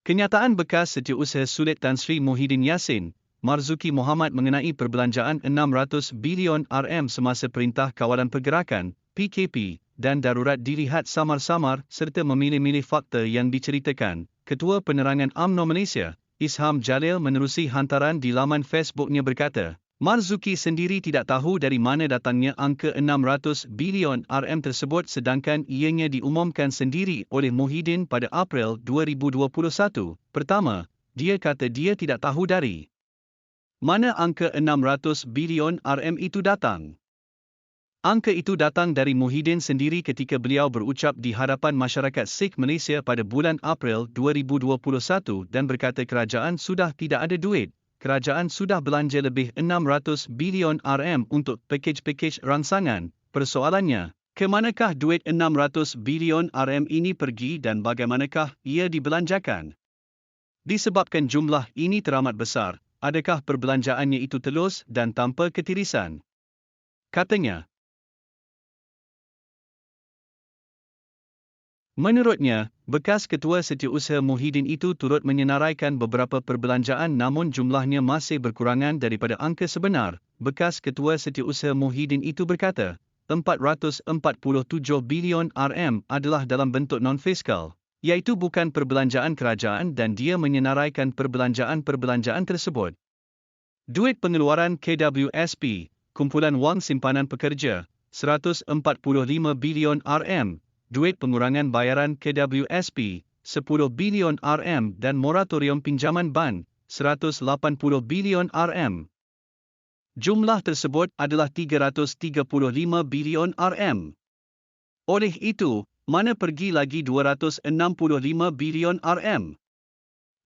Kenyataan bekas Setiausaha Sulit Tan Sri Muhyiddin Yassin, Marzuki Mohamad mengenai perbelanjaan 600 bilion RM semasa Perintah Kawalan Pergerakan, PKP, dan darurat dilihat samar-samar serta memilih-milih fakta yang diceritakan. Ketua Penerangan UMNO Malaysia, Isham Jalil menerusi hantaran di laman Facebooknya berkata, Marzuki sendiri tidak tahu dari mana datangnya angka 600 bilion RM tersebut sedangkan ianya diumumkan sendiri oleh Muhyiddin pada April 2021. Pertama, dia kata dia tidak tahu dari mana angka 600 bilion RM itu datang. Angka itu datang dari Muhyiddin sendiri ketika beliau berucap di hadapan masyarakat Sikh Malaysia pada bulan April 2021 dan berkata kerajaan sudah tidak ada duit. Kerajaan sudah belanja lebih 600 bilion RM untuk pakej-pakej rangsangan. Persoalannya, ke manakah duit 600 bilion RM ini pergi dan bagaimanakah ia dibelanjakan? Disebabkan jumlah ini teramat besar, adakah perbelanjaannya itu telus dan tanpa ketirisan? Katanya. Menurutnya, bekas Ketua Setiausaha Muhyiddin itu turut menyenaraikan beberapa perbelanjaan namun jumlahnya masih berkurangan daripada angka sebenar. Bekas Ketua Setiausaha Muhyiddin itu berkata, 447 bilion RM adalah dalam bentuk non-fiskal, iaitu bukan perbelanjaan kerajaan dan dia menyenaraikan perbelanjaan-perbelanjaan tersebut. Duit pengeluaran KWSP, Kumpulan Wang Simpanan Pekerja, 145 bilion RM. Duit pengurangan bayaran KWSP, 10 bilion RM dan moratorium pinjaman ban, 180 bilion RM. Jumlah tersebut adalah 335 bilion RM. Oleh itu, mana pergi lagi 265 bilion RM?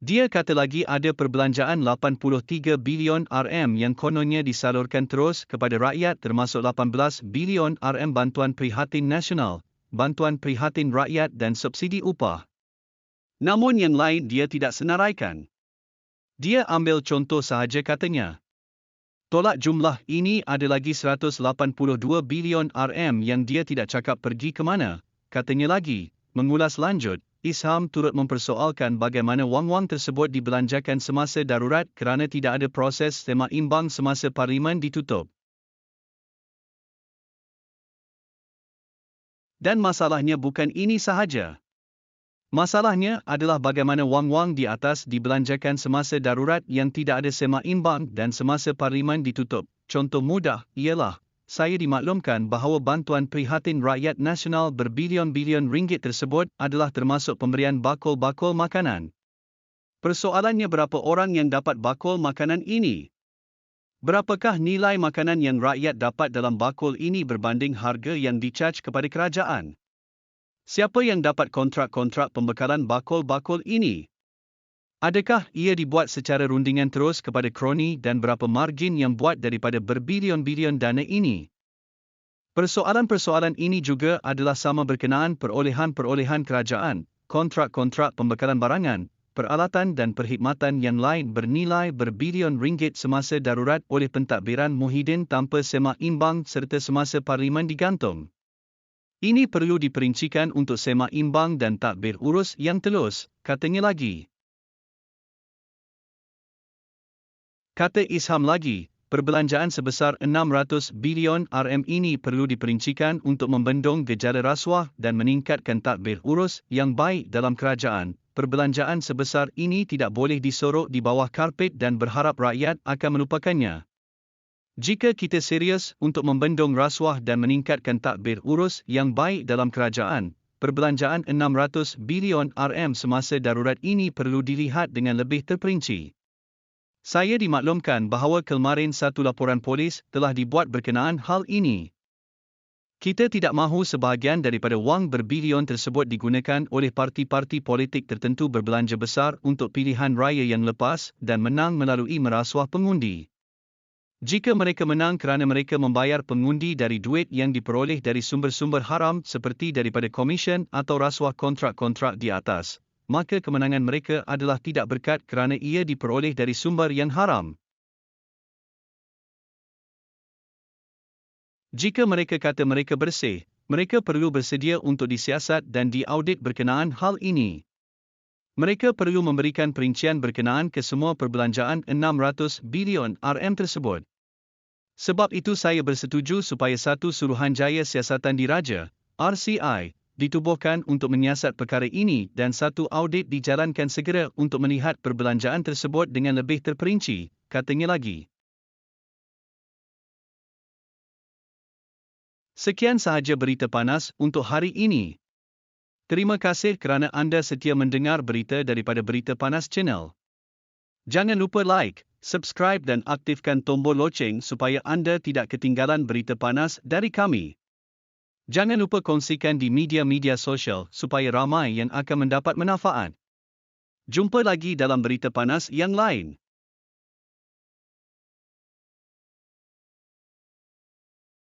Dia kata lagi ada perbelanjaan 83 bilion RM yang kononnya disalurkan terus kepada rakyat termasuk 18 bilion RM bantuan prihatin nasional, bantuan prihatin rakyat dan subsidi upah. Namun yang lain dia tidak senaraikan. Dia ambil contoh sahaja katanya. Tolak jumlah ini ada lagi 182 bilion RM yang dia tidak cakap pergi ke mana. Katanya lagi, mengulas lanjut, Isham turut mempersoalkan bagaimana wang-wang tersebut dibelanjakan semasa darurat kerana tidak ada proses seimbang semasa parlimen ditutup. Dan masalahnya bukan ini sahaja. Masalahnya adalah bagaimana wang-wang di atas dibelanjakan semasa darurat yang tidak ada seimbang dan semasa parlimen ditutup. Contoh mudah ialah, saya dimaklumkan bahawa bantuan prihatin rakyat nasional berbilion-bilion ringgit tersebut adalah termasuk pemberian bakul-bakul makanan. Persoalannya berapa orang yang dapat bakul makanan ini? Berapakah nilai makanan yang rakyat dapat dalam bakul ini berbanding harga yang dicaj kepada kerajaan? Siapa yang dapat kontrak-kontrak pembekalan bakul-bakul ini? Adakah ia dibuat secara rundingan terus kepada kroni dan berapa margin yang buat daripada berbilion-bilion dana ini? Persoalan-persoalan ini juga adalah sama berkenaan perolehan-perolehan kerajaan, kontrak-kontrak pembekalan barangan, peralatan dan perkhidmatan yang lain bernilai berbilion ringgit semasa darurat oleh pentadbiran Muhyiddin tanpa seimbang serta semasa parlimen digantung. Ini perlu diperincikan untuk seimbang dan tadbir urus yang telus, katanya lagi. Kata Isham lagi, perbelanjaan sebesar 600 bilion RM ini perlu diperincikan untuk membendung gejala rasuah dan meningkatkan tadbir urus yang baik dalam kerajaan. Perbelanjaan sebesar ini tidak boleh disorok di bawah karpet dan berharap rakyat akan melupakannya. Jika kita serius untuk membendung rasuah dan meningkatkan tadbir urus yang baik dalam kerajaan, perbelanjaan 600 bilion RM semasa darurat ini perlu dilihat dengan lebih terperinci. Saya dimaklumkan bahawa kemarin satu laporan polis telah dibuat berkenaan hal ini. Kita tidak mahu sebahagian daripada wang berbilion tersebut digunakan oleh parti-parti politik tertentu berbelanja besar untuk pilihan raya yang lepas dan menang melalui merasuah pengundi. Jika mereka menang kerana mereka membayar pengundi dari duit yang diperoleh dari sumber-sumber haram seperti daripada komisen atau rasuah kontrak-kontrak di atas, maka kemenangan mereka adalah tidak berkat kerana ia diperoleh dari sumber yang haram. Jika mereka kata mereka bersih, mereka perlu bersedia untuk disiasat dan diaudit berkenaan hal ini. Mereka perlu memberikan perincian berkenaan ke semua perbelanjaan 600 bilion RM tersebut. Sebab itu saya bersetuju supaya satu Suruhanjaya Siasatan Diraja, RCI, ditubuhkan untuk menyiasat perkara ini dan satu audit dijalankan segera untuk melihat perbelanjaan tersebut dengan lebih terperinci, katanya lagi. Sekian sahaja berita panas untuk hari ini. Terima kasih kerana anda setia mendengar berita daripada Berita Panas Channel. Jangan lupa like, subscribe dan aktifkan tombol loceng supaya anda tidak ketinggalan berita panas dari kami. Jangan lupa kongsikan di media-media sosial supaya ramai yang akan mendapat manfaat. Jumpa lagi dalam berita panas yang lain.